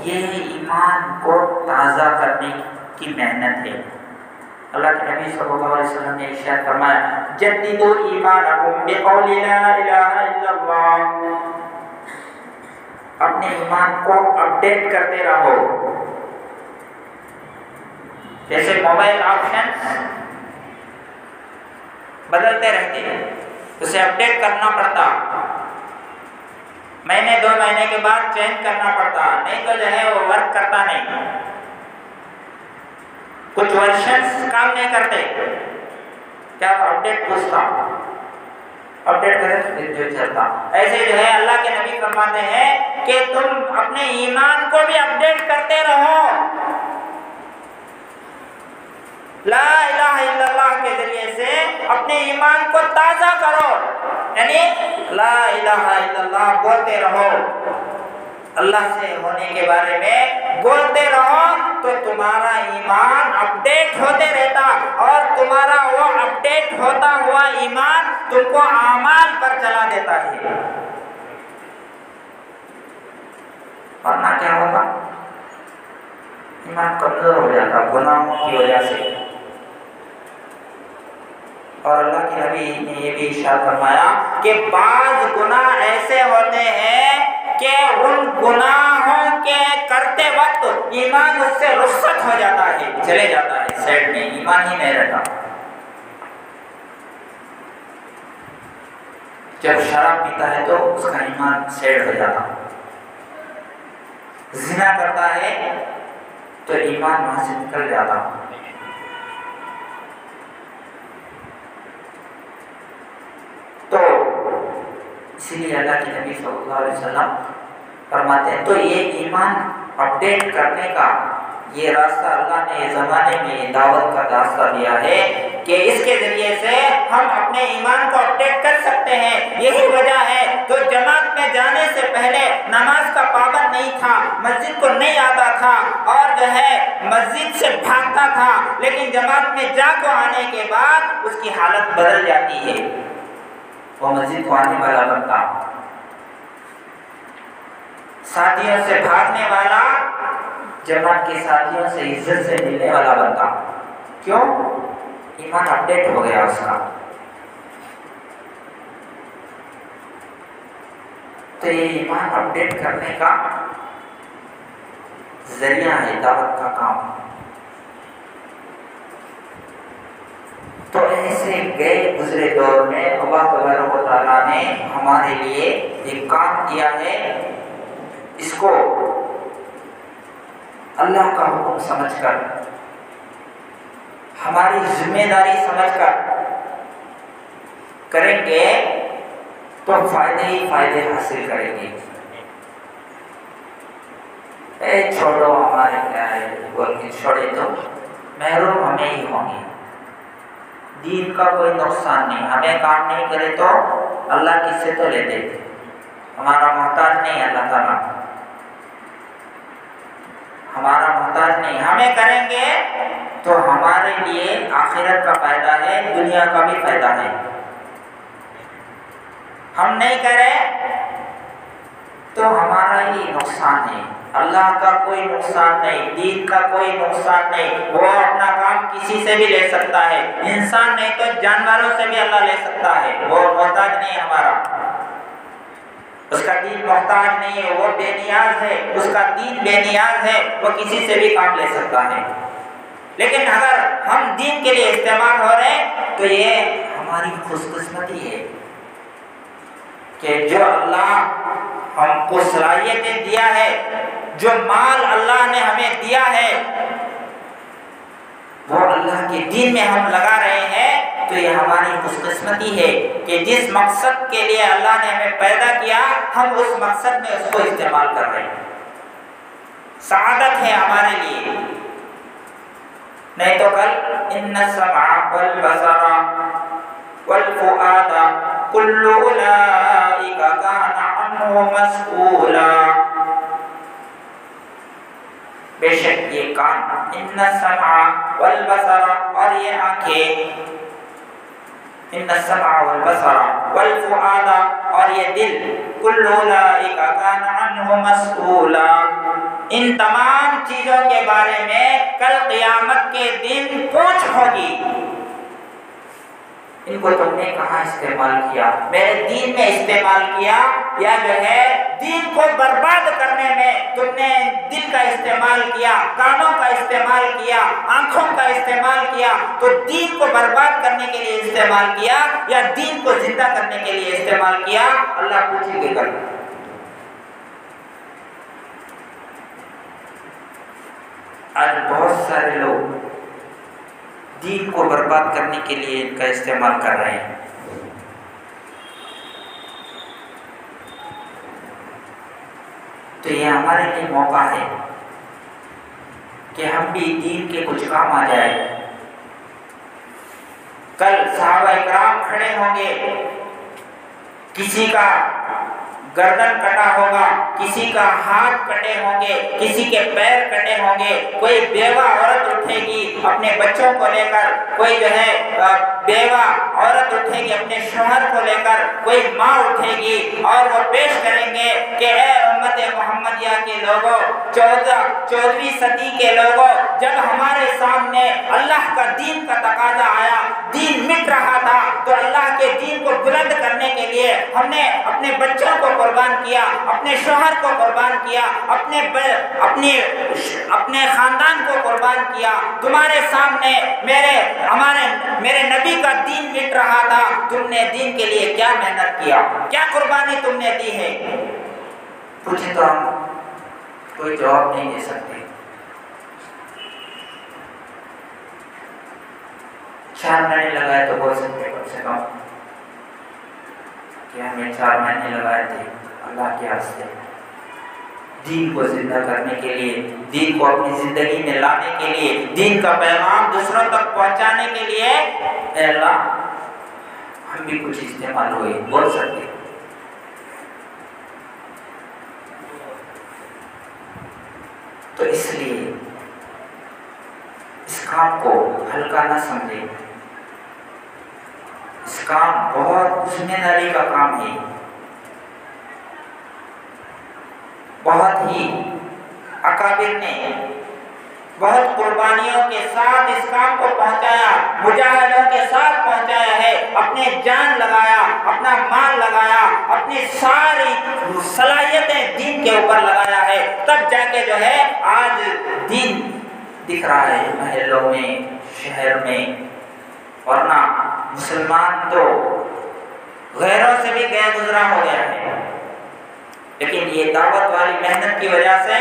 ये ईमान को ताज़ा करने की मेहनत है। अल्लाह के नबी सल्लल्लाहु अलैहि वसल्लम ने इरशाद फरमाया, जद्दिदू ईमानकुम बिक़ौलि ला इलाहा इल्लल्लाह, अपने ईमान को अपडेट करते रहो। जैसे मोबाइल ऑप्शंस बदलते रहते हैं, उसे अपडेट करना पड़ता, महीने 2 महीने के बाद चेंज करना पड़ता, नहीं तो जो है वो वर्क करता नहीं। कुछ वर्जन्स काम नहीं करते, क्या अपडेट पूछता, अपडेट करें तो फिर जो चलता। ऐसे जो है अल्लाह के नबी फरमाते हैं कि तुम अपने ईमान को भी अपडेट करते रहो, ला इलाहा इल्लल्लाह के जरिए से अपने ईमान को ताज़ा करो, यानी ला इलाहा इल्लल्लाह बोलते रहो, अल्लाह से होने के बारे में बोलते रहो, तो तुम्हारा ईमान अपडेट होते रहता और तुम्हारा वो अपडेट होता हुआ ईमान तुमको आमाल पर चला देता है। वरना क्या होगा, ईमान कमजोर हो जाता गुनाहों की वजह से। और अल्लाह के नबी ने ये भी इरशाद फरमाया कि बाज़ गुनाह ऐसे होते हैं कि उन गुनाहों के करते वक्त ईमान उससे रुखसत हो जाता है, चले जाता है साइड में, ईमान ही नहीं रहता। जब शराब पीता है तो उसका ईमान सेड हो जाता, ज़िना करता है तो ईमान वहां से निकल जाता। तो इसीलिए अल्लाह के नबी सल्लल्लाहु अलैहि वसल्लम फरमाते हैं, तो ये ईमान अपडेट करने का ये रास्ता अल्लाह ने ज़माने में दावत का रास्ता दिया है कि इसके ज़रिए से हम अपने ईमान को अपडेट कर सकते हैं। यही वजह है तो जमात में जाने से पहले नमाज का पाबंद नहीं था, मस्जिद को नहीं आता था और जो है मस्जिद से भागता था, लेकिन जमात में जाकर आने के बाद उसकी हालत बदल जाती है, वो मस्जिद को आने वाला बनता, साथियों से भागने वाला जमात के साथियों से इज्जत से मिलने वाला बनता। क्यों? ईमान अपडेट हो गया उसका। तो ये ईमान अपडेट करने का जरिया है दावत का काम। तो ऐसे गए गुजरे दौर में अल्लाह तबारक व तआला ने हमारे लिए एक काम किया है, इसको अल्लाह का हुक्म समझकर, हमारी जिम्मेदारी समझकर करेंगे तो फायदे ही फायदे हासिल करेंगे। छोड़ो हमारे क्या है बोल के छोड़े तो महरूम हमें ही होंगे, दीन का कोई नुकसान नहीं, हमें काम नहीं करे तो अल्लाह किससे तो लेते, हमारा मोहताज नहीं अल्लाह ताला, हमारा मोहताज नहीं, हमें करेंगे तो हमारे लिए आखिरत का फायदा है, दुनिया का भी फायदा है। हम नहीं करें तो हमारा ही नुकसान है। अल्लाह का कोई नुकसान नहीं, दीन का कोई नुकसान नहीं। वो अपना काम किसी से भी ले सकता है, इंसान नहीं तो जानवरों से भी अल्लाह ले सकता है। वो मोहताज नहीं हमारा, उसका दीन मोहताज नहीं है, वो बेनियाज है, उसका दीन बेनियाज है, वो किसी से भी काम ले सकता है। लेकिन अगर हम दीन के लिए इस्तेमाल हो रहे हैं तो ये हमारी खुशकिस्मती है कि जो अल्लाह हमको सलाहियतें दिया है, जो माल अल्लाह ने हमें दिया है, वो अल्लाह के दीन में हम लगा रहे हैं। तो ये हमारी खुशकिस्मती है कि जिस मकसद के लिए अल्लाह ने हमें पैदा किया, हम उस मकसद में उसको इस्तेमाल कर रहे हैं। सआदत है हमारे लिए। नहीं तो कल इन्ना समा वल बसरा वल फुआदा कुल्लु उलाइका काना अन्हु मस्ऊला। बेशक ये कान, इन्ना समा वल बसरा, और ये आंखें, इन्ना समा वल बसरा वल फुआदा, और ये दिल, कुल्लु उलाइका काना अन्हु मस्ऊला। इन तमाम चीजों के बारे में कल क़यामत के दिन पूछ होगी। इनको तुमने कहाँ इस्तेमाल किया? मेरे दीन में इस्तेमाल किया, या जो है दीन को बर्बाद करने में तुमने दिल का इस्तेमाल किया, कानों का इस्तेमाल किया, आंखों का इस्तेमाल किया? तो दीन को बर्बाद करने के लिए इस्तेमाल किया या दीन को जिंदा करने के लिए इस्तेमाल किया? अल्लाह पूछेंगे कल। आज बहुत सारे लोग दीन को बर्बाद करने के लिए इनका इस्तेमाल कर रहे हैं। तो ये हमारे लिए मौका है कि हम भी दीन के कुछ काम आ जाए। कल सहाबा इकराम खड़े होंगे, किसी का गर्दन कटा होगा, किसी का हाथ कटे होंगे, किसी के पैर कटे होंगे, कोई बेवा औरत उठेगी अपने बच्चों को लेकर, कोई जो है बेवा औरत उठेगी अपने शौहर को लेकर, कोई माँ उठेगी और वो पेश करेंगे कि ए उम्मत मोहम्मदिया के लोगों, 14वीं सदी के लोगों, जब हमारे सामने अल्लाह का दीन का तकाजा आया, दीन मिट रहा था, तो अल्लाह के दीन को बुलंद करने के लिए हमने अपने बच्चों को कुर्बान किया, अपने शौहर को कुर्बान किया, अपने खानदान को कुर्बान किया। तुम्हारे सामने मेरे नबी का दीन मिट रहा था, तुमने दीन के लिए क्या मेहनत किया, क्या कुर्बानी तुमने दी है? पूछे तो हम कोई जवाब नहीं दे सकते। 4 महीने लगाए तो बोल सकते कम से कम कि हमें 4 महीने लगाए थे अल्लाह के वास्ते दीन को जिंदा करने के लिए, दीन को अपनी जिंदगी में लाने के लिए, दीन का पैगाम दूसरों तक पहुंचाने के लिए। अल्लाह हम भी कुछ इस्तेमाल हुए, बोल सकते। तो इसलिए इस काम को हल्का ना समझे। इस काम बहुत जिम्मेदारी का काम है, बहुत ही अकाबिर ने बहुत कुर्बानियों के साथ इस काम को पहुंचाया, मुजाहिदों के साथ पहुंचाया है, अपने जान लगाया, अपना माल लगाया, अपनी सारी सलाहियतें दीन के ऊपर लगाया है, तब जाके जो है आज दीन दिख रहा है महलों में, शहर में। वरना मुसलमान तो गैरों से भी गैर गुजरा हो गया है, लेकिन ये दावत वाली मेहनत की वजह से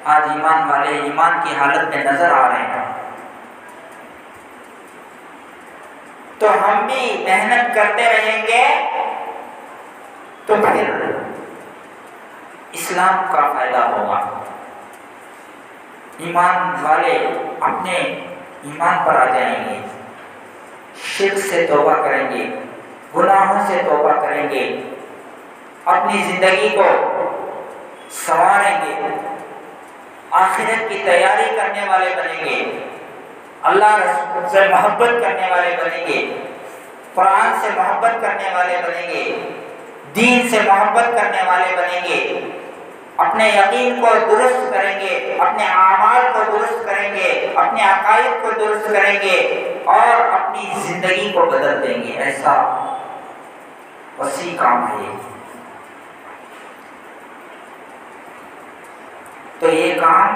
आज ईमान वाले ईमान की हालत में नजर आ रहे हैं। तो हम भी मेहनत करते रहेंगे तो फिर इस्लाम का फायदा होगा। ईमान वाले अपने ईमान पर आ जाएंगे, शिर्क से तौबा करेंगे, गुनाहों से तौबा करेंगे, अपनी जिंदगी को संवारेंगे, आखिरत की तैयारी करने वाले बनेंगे, अल्लाह से मोहब्बत करने वाले बनेंगे, कुरान से मोहब्बत करने वाले बनेंगे, दीन से मोहब्बत करने वाले बनेंगे। अपने यकीन को दुरुस्त करेंगे, अपने आमाल को दुरुस्त करेंगे, अपने अकायद को दुरुस्त करेंगे और अपनी जिंदगी को बदल देंगे। ऐसा वसी काम है ये। तो ये काम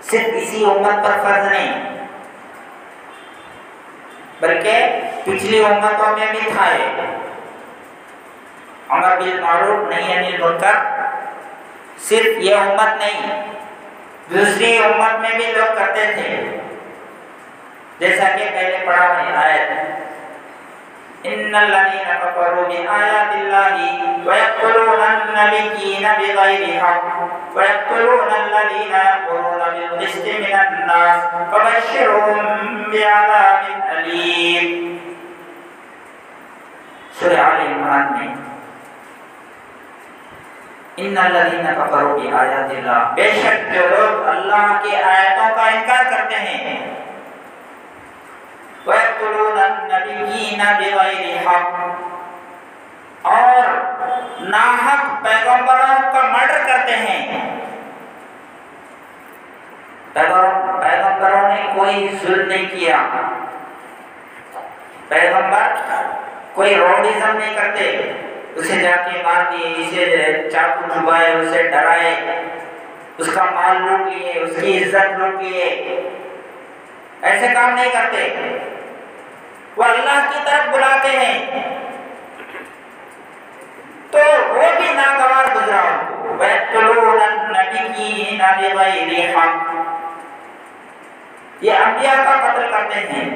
सिर्फ इसी उम्मत पर फर्ज नहीं, बल्कि पिछली उम्मतों में भी था। अमर बिल मारूफ नही अनिल मुनकर सिर्फ ये उम्मत नहीं, दूसरी उम्मत में भी लोग करते थे। जैसा कि पहले पढ़ा है आयत, इन्नल लज़ीना कफ़रू बिआयातिल्लाहि व यक़्तुलूनन नबिय्यीना बिग़ैरि हक़्क़ व यक़्तुलूनल लज़ीना यअमुरूना बिल क़िस्ति मिनन नास फबश्शिरहुम बिअज़ाबिन अलीम। सूरह आल इमरान में इन्नल लज़ीना कफ़रू बिआयातिल्लाह, बेशक जो लोग अल्लाह की आयतों का इनकार करते हैं, वयक़्तुलूनन नबिय्यीना बिग़ैरि हक़्क़, और नाहक पैगंबरों का मर्डर करते हैं। पैगंबरों ने कोई जुल्म नहीं किया, पैगंबर कोई रौडिज़म नहीं करते, उसे जाके मार दिए, इसे चाकू चुभाए, उसे डराए, उसका माल लूट लिए, उसकी इज्जत लूट लिए, ऐसे काम नहीं करते। वो अल्लाह की तरफ बुलाते हैं तो वो भी नागवार गुजरा उनको। वयक़्तुलूनन नबिय्यीना बिग़ैरि हक़्क़, ये अंबिया का कत्ल करते हैं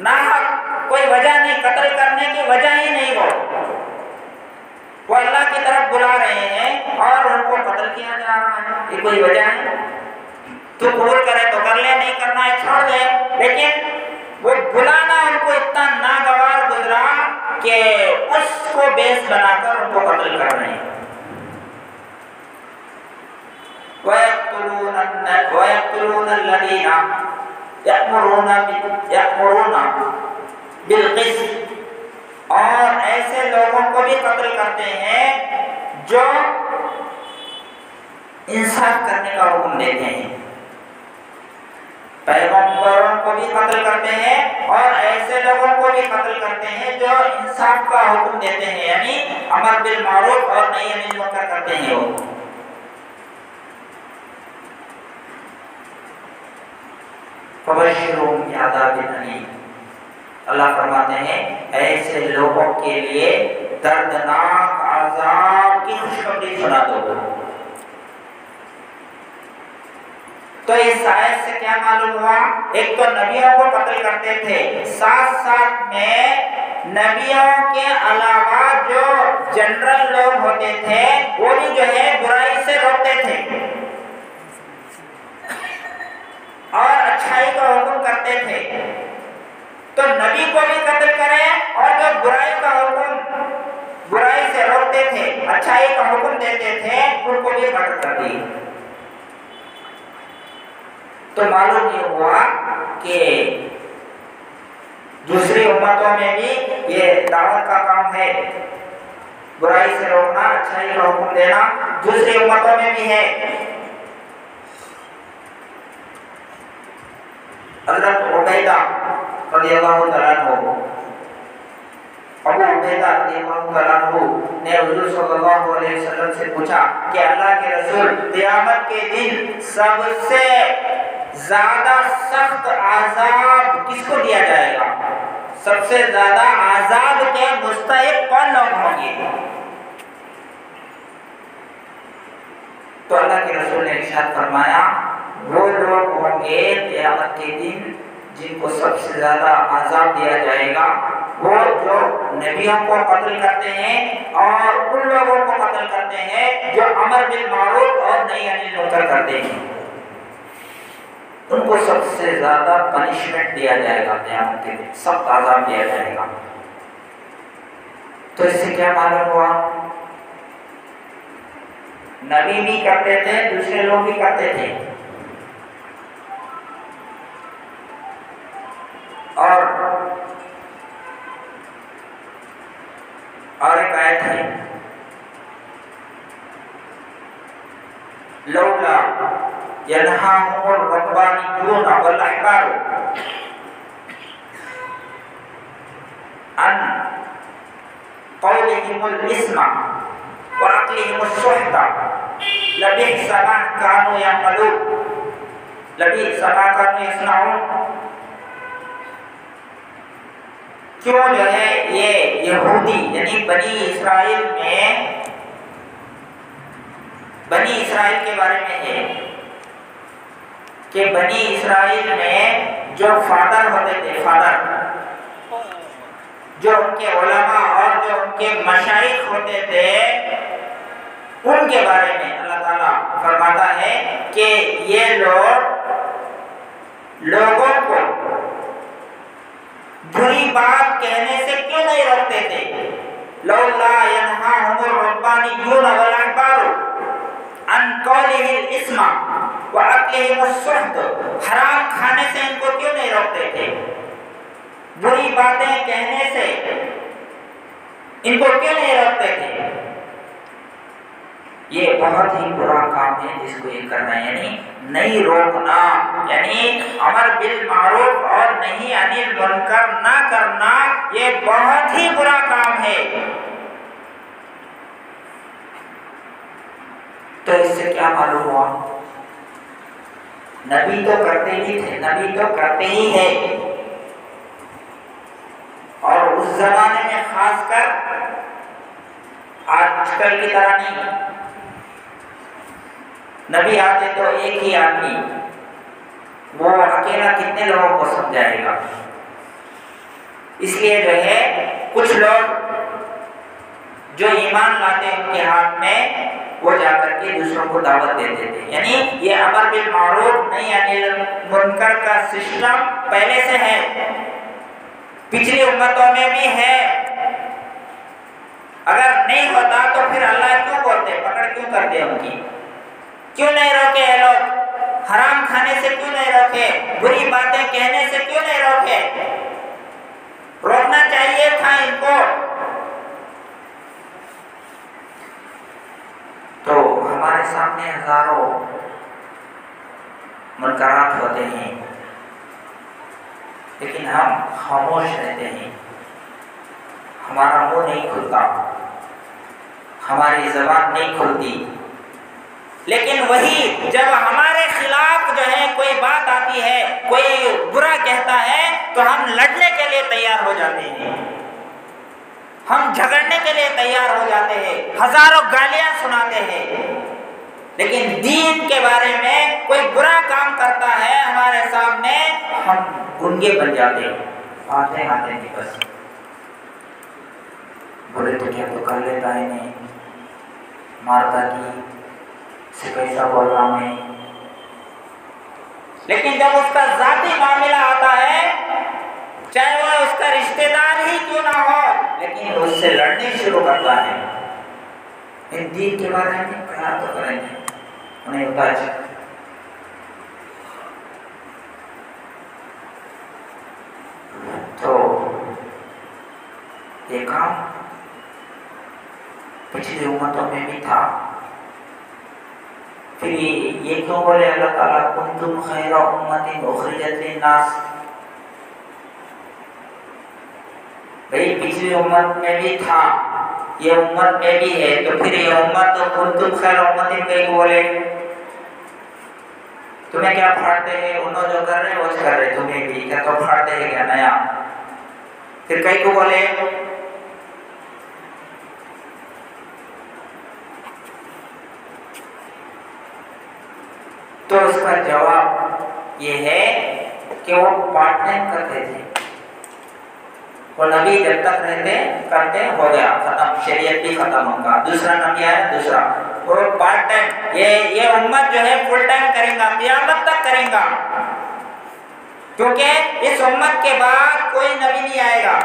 नाहक, कोई वजह नहीं, कत्ल करने की वजह ही नहीं। वो अल्लाह की तरफ बुला रहे हैं और उनको कत्ल किया जा रहा है, ये कोई वजह है? तू कबूल करे तो कर ले, नहीं करना है छोड़ दे। लेकिन वो बुलाना उनको इतना नागवार गुजरा कि उसको बेस बनाकर उनको कत्ल कर रहे हैं। वयक़्तुलूनल लज़ीना यअमुरूना बिल क़िस्त, और ऐसे लोगों को भी कत्ल करते हैं जो इंसाफ करने का हुक्म देते हैं। पैगंबरों को भी कत्ल करते हैं और ऐसे लोगों को भी कत्ल करते हैं जो इंसाफ का हुक्म देते हैं, यानी अमर बिल मारूफ और नही अनिल मुनकर करते हैं। वो फबश्शिरहुम बिअज़ाबिन अलीम, अल्लाह फरमाते हैं ऐसे लोगों के लिए दर्दनाक अज़ाब की खुशखबरी सुना दो। तो इस आयत से क्या मालूम हुआ? एक तो नबियों को कत्ल करते थे, साथ साथ में नबियों के अलावा जो जनरल लोग होते थे वो भी जो है बुराई से रोकते थे और अच्छाई का हुक्म करते थे। तो नबी को भी कत्ल करें और जो बुराई का हुक्म, बुराई से रोकते थे, अच्छाई का हुक्म देते थे, उनको भी मर्डर कर दिए। तो मालूम ये हुआ कि दूसरी उम्मतों में भी ये दावत का काम है, बुराई से रोकना, अच्छाई का हुक्म देना, दूसरी उम्मतों में भी है। हज़रत उबैदा रज़ियल्लाहु तआला अन्हु, अबू उबैदा रज़ियल्लाहु तआला अन्हु ने हुज़ूर सल्लल्लाहु अलैहि वसल्लम से पूछा कि अल्लाह के रसूल, क़यामत के दिन सबसे ज्यादा सख्त आज़ाब किसको दिया जाएगा? सबसे ज्यादा आज़ाब के मुस्तहिक़ कौन लोग होंगे? तो अल्लाह के रसूल ने इरशाद फरमाया, वो लोग होंगे क़यामत के दिन जिनको सबसे ज्यादा आज़ाब दिया जाएगा, वो जो नबियों को कत्ल करते हैं और उन लोगों को कत्ल करते हैं जो अमर बिल मारूफ और नही अनिल मुनकर करते हैं। उनको सबसे ज्यादा पनिशमेंट दिया जाएगा, क़यामत के दिन सख्त आज़ाब दिया जाएगा। तो इससे क्या मालूम हुआ? नबी भी करते थे, दूसरे लोग भी करते थे। और एक आयत है यनहाहुमुर रब्बानियून वल अहबार अन कौलिहिमुल इस्मा व अक्लिहिमुस सुहता लबि'सा मा कानू यअमलून लबि'सा मा कानू यस्नऊन। क्यों जो है ये यहूदी यानी बनी इस्राइल के बारे में है कि बनी इस्राइल में जो फादर होते थे, फादर जो उनके उलमा और जो उनके मशाइख होते थे, उनके बारे में अल्लाह ताला फरमाता है कि ये लोगों को बुरी बात कहने से क्यों नहीं रोकते थे। लौला यनहाहुमुर रब्बानियून वल अहबार अन कौलिहिल इस्मा व अक्लिहिमुस सुहत, हराम खाने से इनको क्यों नहीं रोकते थे, बुरी बातें कहने से इनको क्यों नहीं रोकते थे। ये बहुत ही बुरा काम है जिसको ये करना है, यानी नहीं रोकना, यानी अमर बिल मारूफ और नहीं अनिल मुनकर ना करना, ये बहुत ही बुरा काम है। तो इससे क्या मालूम हुआ, नबी तो करते ही थे, नबी तो करते ही है, और उस जमाने में खासकर आजकल की तरह नहीं। नबी आते तो एक ही आदमी, वो अकेला कितने लोगों को समझाएगा। इसलिए जो है कुछ लोग जो ईमान लाते उनके हाथ में वो जाकर के दूसरों को दावत देते थे। यानी ये अमर बिल मारूफ नहीं अनिल मुनकर का सिस्टम पहले से है, पिछली उम्मतों में भी है। अगर नहीं होता तो फिर अल्लाह क्यों बोलते, पकड़ क्यों करते उनकी, क्यों नहीं रोके ये लोग, हराम खाने से क्यों नहीं रोके, बुरी बातें कहने से क्यों नहीं रोके, रोकना चाहिए था इनको। तो हमारे सामने हजारों मुनकरात होते हैं, लेकिन हम खामोश रहते हैं, हमारा मुंह नहीं खुलता, हमारी ज़बान नहीं खुलती। लेकिन वही जब हमारे खिलाफ जो है कोई बात आती है, कोई बुरा कहता है, तो हम लड़ने के लिए तैयार हो जाते हैं, हम झगड़ने के लिए तैयार हो जाते हैं, हजारों गालियां सुनाते हैं। लेकिन दीन के बारे में कोई बुरा काम करता है हमारे सामने, हम गुंगे बन जाते हैं, आते नहीं बस बोले तो क्या तो कर लेता है, नहीं मारता की से कैसा बोल रहा मैं। लेकिन जब उसका जाती मामला आता है, चाहे वह उसका रिश्तेदार ही क्यों ना हो, लेकिन उससे लड़ने शुरू करता है। इन दीन के बारे में क्या तो करेंगे, उन्हें बता। तो ये काम पिछली उम्मतों में भी था। फिर ये क्यों बोले अल्लाह ताला कुंतुम खैरा उम्मतिन उखरिजत लिन्नास। भाई पिछली उम्मत में भी था, ये उम्मत में भी है, तो फिर ये उम्मत तो कुंतुम खैरा उम्मतिन कहीं बोले। तुम्हें क्या फाड़ते हैं, उन्होंने जो कर रहे वो कर रहे, तुम्हें भी क्या तो फाड़ते हैं क्या नया, फिर कहीं को बोले। तो उसका जवाब ये है कि वो पार्ट टाइम करते थे, वो नबी जब तक रहते करते हो गया, खत्म, शरीयत भी खत्म होगा, दूसरा नबी आया दूसरा, वो पार्ट टाइम, ये उम्मत जो है फुल टाइम करेगा, क़यामत तक करेगा, क्योंकि इस उम्मत के बाद कोई नबी नहीं आएगा।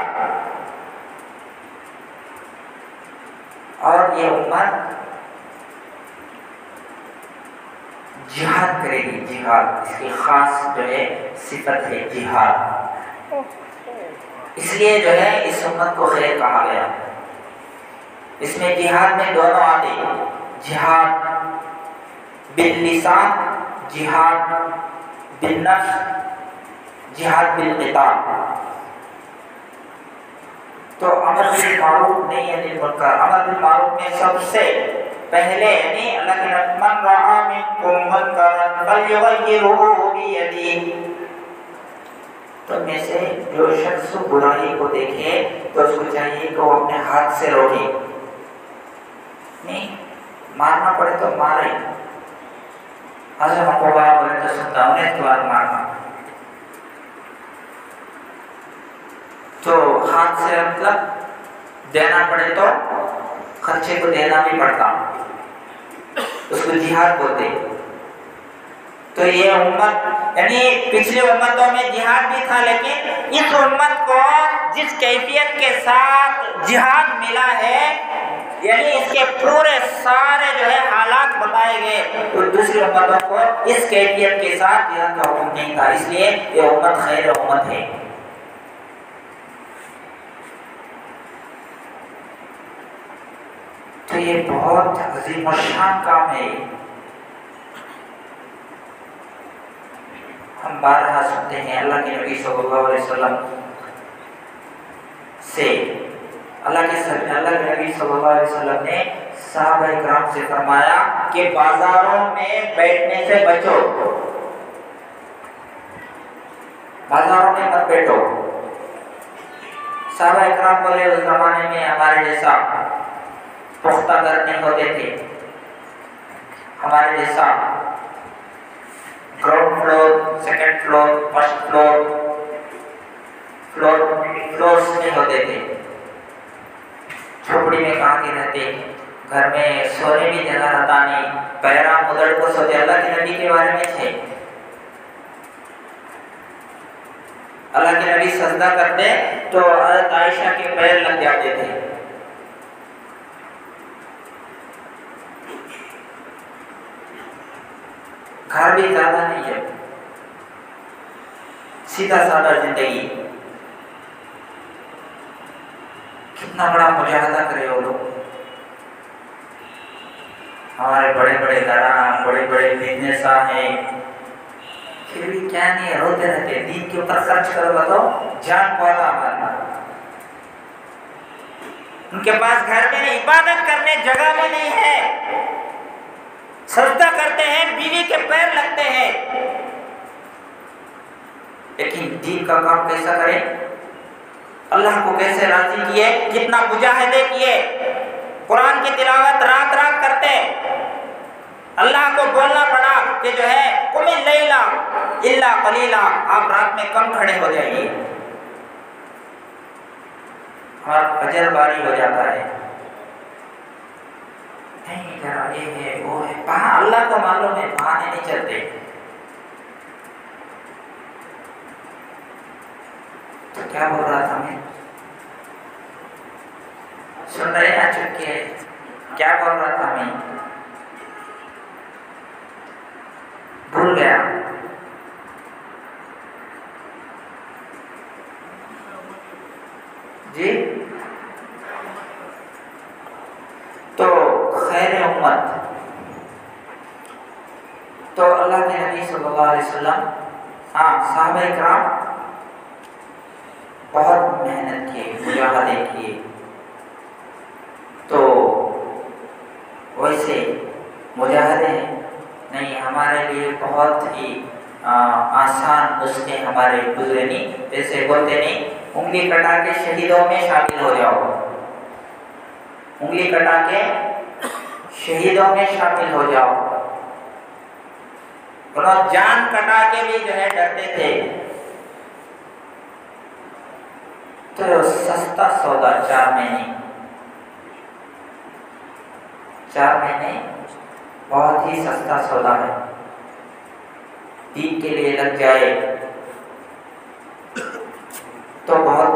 और ये उम्मत जिहाद करेगी, जिहाद इसकी खास जो है सिफत है जिहाद। इसलिए जो है इस उम्मत को खैर कहा गया। इसमें जिहाद में दोनों आते, जिहाद बिल लिसान जिहाद बिन नफ्स, जिहाद बिल क़िताल। तो अमर बिल मारूफ नहीं है निल मुनकर। अमर बिल मारूफ में सबसे पहले यानी अल्लाह के मन रआ मिनकुम मुनकरन फल्युग़य्यिरहु बियदिही, तो में से जो शख्स बुराई को देखे तो उसको चाहिए कि वो अपने हाथ से रोके, नहीं मारना पड़े तो मारे, हज़रत मक़बूला बोले तो सुनता उन्हें द्वार मारना, तो हाथ से मतलब देना पड़े तो खर्चे को देना भी पड़ता, उसको जिहाद बोलते। तो ये उम्मत यानी पिछली उम्मतों में जिहाद भी था, लेकिन इस उम्मत को जिस कैफियत के साथ जिहाद मिला है, यानी इसके पूरे सारे जो है हालात बताए गए, तो दूसरी उम्मतों को इस कैफियत के साथ जिहाद का हुक्म नहीं था, इसलिए ये उम्मत खैर उम्मत है। तो ये बहुत अजीम और शान काम है। हम बारहा सुनते हैं अल्लाह के नबी सल्लल्लाहु अलैहि वसल्लम से, अल्लाह के नबी सल्लल्लाहु अलैहि वसल्लम ने सहाबा इकराम से फरमाया कि बाजारों में बैठने से बचो, बाजारों में मत बैठो। सहाबा इकराम बोले उस जमाने में हमारे जैसा पुख्ता घर नहीं होते थे, हमारे जैसा ground floor, second floor, first floors नहीं होते थे, झोपड़ी में कहाँ के रहते, घर में सोने भी जगह रहता नहीं, पैरा मुदड़ को सोते। अल्लाह के नबी के बारे में थे, अल्लाह के नबी सजदा करते तो हज़रत आयशा के पैर लग जाते थे। घर भी ज्यादा नहीं है, सीधा साधा जिंदगी। कितना बड़ा मुजाहिदा करे वो लोग। हमारे बड़े बड़े घराना, बड़े बड़े बिजनेस हैं, फिर भी क्या नहीं है, रोते रहते। दीन के ऊपर खर्च करोगे तो जान पाता हमारा। उनके पास घर में इबादत करने जगह में नहीं है, सजदा करते हैं, बीवी के पैर लगते हैं, लेकिन दीन का काम कैसा करें, अल्लाह को कैसे राजी किए, कितना मुजाहिदे किए, कुरान की तिलावत रात रात करते। अल्लाह को बोलना पड़ा कि जो है कुमिल लैला इल्ला कलीला, आप रात में कम खड़े हो जाइए, हमारा फजर बारी हो जाता है। नहीं जरा ये है वो है, अल्लाह को मालूम है, बहाने नहीं चलते। तो क्या बोल रहा था मैं, सुन रहे ना चुपके, क्या बोल रहा था मैं, भूल गया। जी तो खैर उम्मत, तो अल्लाह के नबी सल्लल्लाहु अलैहि वसल्लम, हाँ सहाबा इकराम बहुत मेहनत किए, मुजाहिदे किए। तो वैसे मुजाहिदे नहीं, हमारे लिए बहुत ही आसान नुस्खे हमारे गुजरे नहीं। जैसे बोलते नहीं, उंगली कटा के शहीदों में शामिल हो जाओ, उंगली कटा के शहीदों में शामिल हो जाओ। और जान कटा के भी जो है डरते थे। तो सस्ता सौदा 4 महीने, 4 महीने बहुत ही सस्ता सौदा है, दीन के लिए लग जाए तो बहुत